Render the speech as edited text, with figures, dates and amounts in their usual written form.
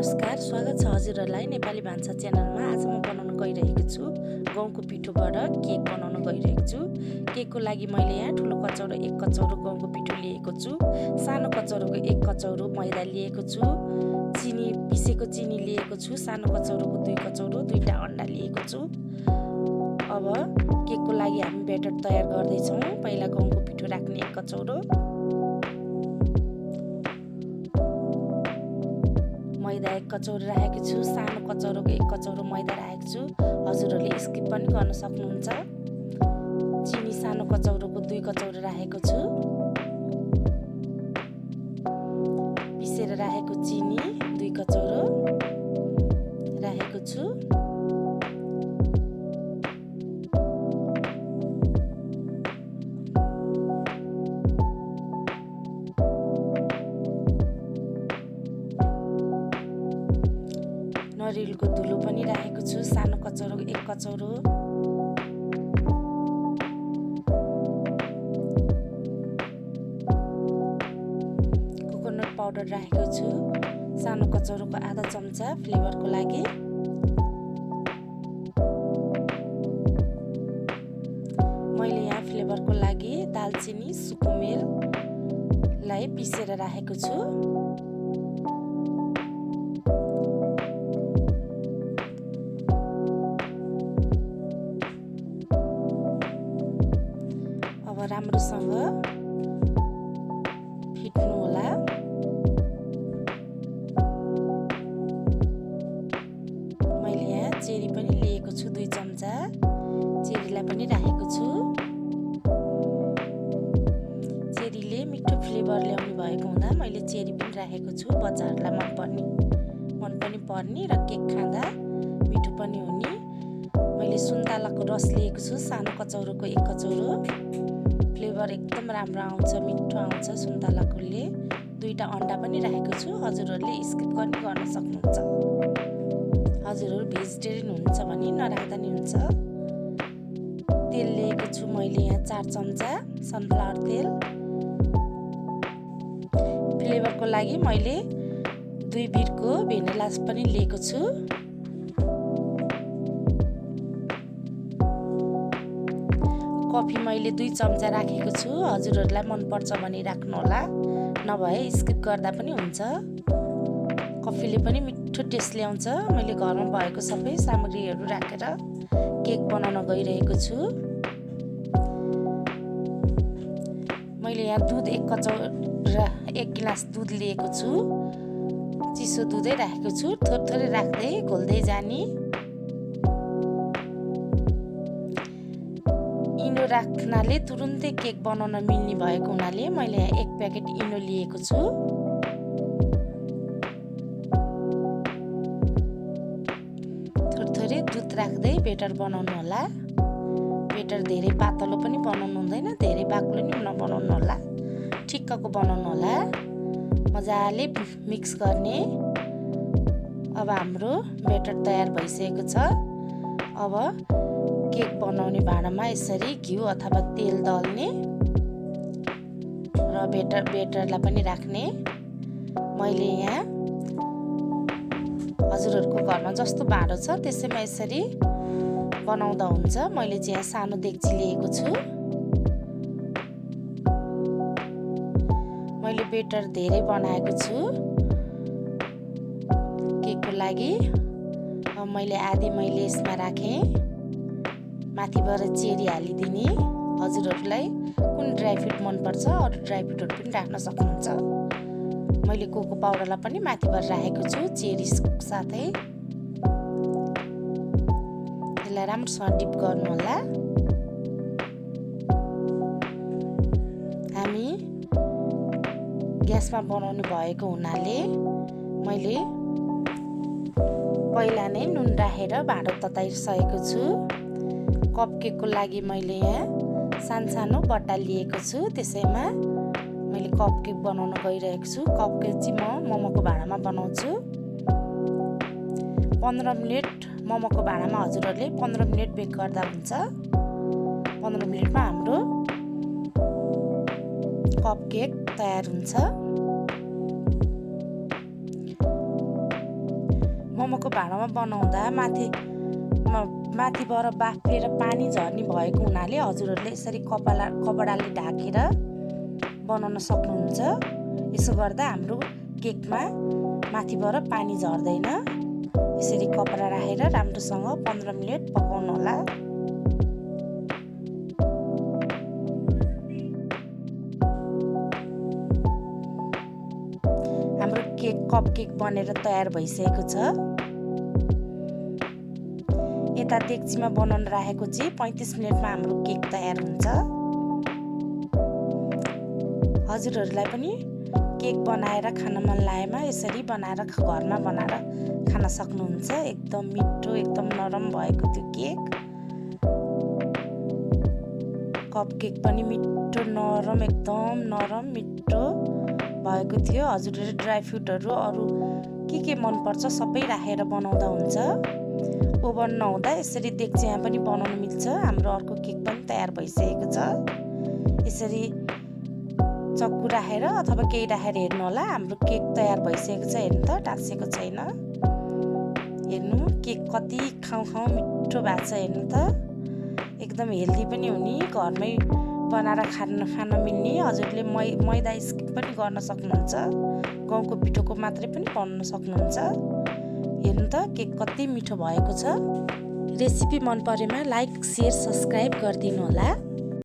नमस्कार, स्वागत छ हजुरहरूलाई नेपाली भान्सा च्यानलमा। आज म बनाउन गइरहेको छु गहुँको पिठोबाट केक बनाउन गइरहेको छु। केकको लागि मैले यहाँ ठुलो कचौरो 1 कचौरो गहुँको पिठो लिएको छु, सानो कचौरोको 1 कचौरो मैदा लिएको छु, पिसेको चिनी लिएको छु, सानो कचौरोको 2 कचौरो, 2टा अन्डा लिएको छु। अब केकको लागि हामी ब्याटर तयार गर्दैछौँ। पहिला गहुँको पिठो राख्ने 1 कचौरो, मैदा 1 कचौरो राखेको छु, सानो कचौरोको 1 कचौरो मैदा राखेको छु। हजुरहरूले स्किप पनि गर्न सक्नुहुन्छ। चिनी सानो कचौरोको 2 कचौरो राखेको छु, पिसेर राखेको चिनी 2 कचौरो राखेको छु। नरिवलको धुलो पनि राखेको छु, सानो कचौरोको 1 कचौरो। कोकोनट पाउडर राखेको छु, सानो कचौरोको आधा चम्चा फ्लेभरको लागि। मैले यहाँ फ्लेभरको लागि दालचिनी सुकुमेललाई पिसेर राखेको छु। राम्रोसँग फिट्नु होला। मैले यहाँ चेरी पनि लिएको छु, 2 चम्चा चेरीलाई पनि राखेको छु। चेरीले मिठो फ्लेभर ल्याउने भएको हुँदा मैले चेरी पनि राखेको छु। बच्चाहरूलाई मन पनि पर्ने र केक खाँदा मिठो पनि हुने। मैले सुन्तलाको रस लिएको छु, सानो कचौरोको 1 कचौरो। फ्लेभर एकदम राम्रो आउँछ, मिठो आउँछ सुन्तलाकोले। 2टा अन्डा पनि राखेको छु। हजुरहरूले स्किप पनि गर्न सक्नुहुन्छ। हजुरहरू भेजिटेरियन हुनुहुन्छ भने नराख्दा नि हुन्छ। तेल लिएको छु मैले यहाँ 4 चम्चा सनफ्लावर तेल। फ्लेभरको लागि मैले 2 बिटको भेनिला पनि लिएको छु। कफी मैले 2 चम्चा राखेको छु। हजुरहरूलाई मनपर्छ भने राख्नु होला, नभए स्किप गर्दा पनि हुन्छ। कफीले पनि मिठो टेस्ट ल्याउँछ। मैले घरमा भएको सबै सामग्रीहरू राखेर केक बनाउन गइरहेको छु। मैले यहाँ दुध 1 गिलास दुध लिएको छु, चिसो दुधै राखेको छु। थोरै राख्दै घोल्दै जाने। इनो राख्नाले तुरुन्तै केक बनाउन मिल्ने भएको हुनाले मैले यहाँ 1 प्याकेट इनो लिएको छु। थोरै दुध राख्दै बेटर बनाउनु होला। बेटर धेरै पातलो पनि बनाउनु हुँदैन, धेरै बाक्लो नि नबनाउनु होला, ठिक्कको बनाउनु होला। मजाले मिक्स गर्ने। अब हाम्रो बेटर तयार भइसकेको छ। अब केक बनाउने भाँडामा यसरी घिउ अथवा तेल दल्ने र बेटरलाई पनि राख्ने। मैले यहाँ हजुरहरूको घरमा जस्तो भाँडो छ त्यसैमा यसरी बनाउँदा हुन्छ। मैले चाहिँ यहाँ सानो देक्ची लिएको छु। मैले बेटर धेरै बनाएको छु केकको लागि। अब मैले आधी यसमा राखेँ। माथिबाट चेरी हालिदिने। हजुरहरूलाई कुन ड्राई फ्रुट मनपर्छ अरू ड्राई फ्रुटहरू पनि राख्न सक्नुहुन्छ। मैले कोको पाउडरलाई पनि माथिबाट राखेको छु चेरी साथै। यसलाई राम्रोसँग डिप गर्नु होला। हामी ग्यासमा बनाउनु भएको हुनाले मैले पहिला नै नुन राखेर भाँडो तताइसकेको छु। कप केकको लागि मैले यहाँ सानो बट्टा लिएको छु, त्यसैमा मैले कप केक बनाउन गइरहेको छु। कप केक चाहिँ म मोमोको भाँडामा बनाउँछु। 15 मिनट मोमोको भाँडामा हजुरहरूले 15 मिनट बेक गर्दा हुन्छ। 15 मिनटमा हाम्रो कप केक तयार हुन्छ। मोमोको भाँडामा बनाउँदा माथिबाट बाफेर पानी झर्ने भएको हुनाले हजुरहरूले यसरी कपडाले ढाकेर बनाउन सक्नुहुन्छ। यसो गर्दा हाम्रो केकमा माथिबाट पानी झर्दैन। यसरी कपडा राखेर राम्रोसँग 15 मिनेट पकाउनु होला। हाम्रो कप केक बनेर तयार भइसकेको छ। यता डेक्चीमा बनाउन राखेको चाहिँ 35 मिनेटमा हाम्रो केक तयार हुन्छ। हजुरहरूलाई पनि केक बनाएर खान मन लागेमा यसरी बनाएर घरमा बनाएर खान सक्नुहुन्छ। एकदम मिठो, एकदम नरम भएको त्यो केक। कप केक पनि मिठो नरम, एकदम नरम मिठो भएको थियो। हजुरहरूले ड्राई फ्रुटहरू अरू के मनपर्छ सबै राखेर बनाउँदा हुन्छ। ओभन नहुँदा यसरी डेक्चीमा पनि बनाउन मिल्छ। हाम्रो अर्को केक पनि तयार भइसकेको छ। यसरी चक्कु राखेर अथवा केही राखेर हेर्नु होला। हाम्रो केक तयार भइसकेको छ। हेर्नु त टाँसेको छैन। हेर्नु केक कति खाउँ मिठो भएको छ। हेर्नु त एकदम हेल्दी पनि हुने, घरमै बनाएर खान मिल्ने। हजुरले मैदा स्किप पनि गर्न सक्नुहुन्छ। गहुँको पिठोको मात्रै पनि बनाउन सक्नुहुन्छ। हेर्नु त केक कति मिठो भएको छ। रेसिपी मन परेमा लाइक, सेयर, सब्सक्राइब गरिदिनु होला।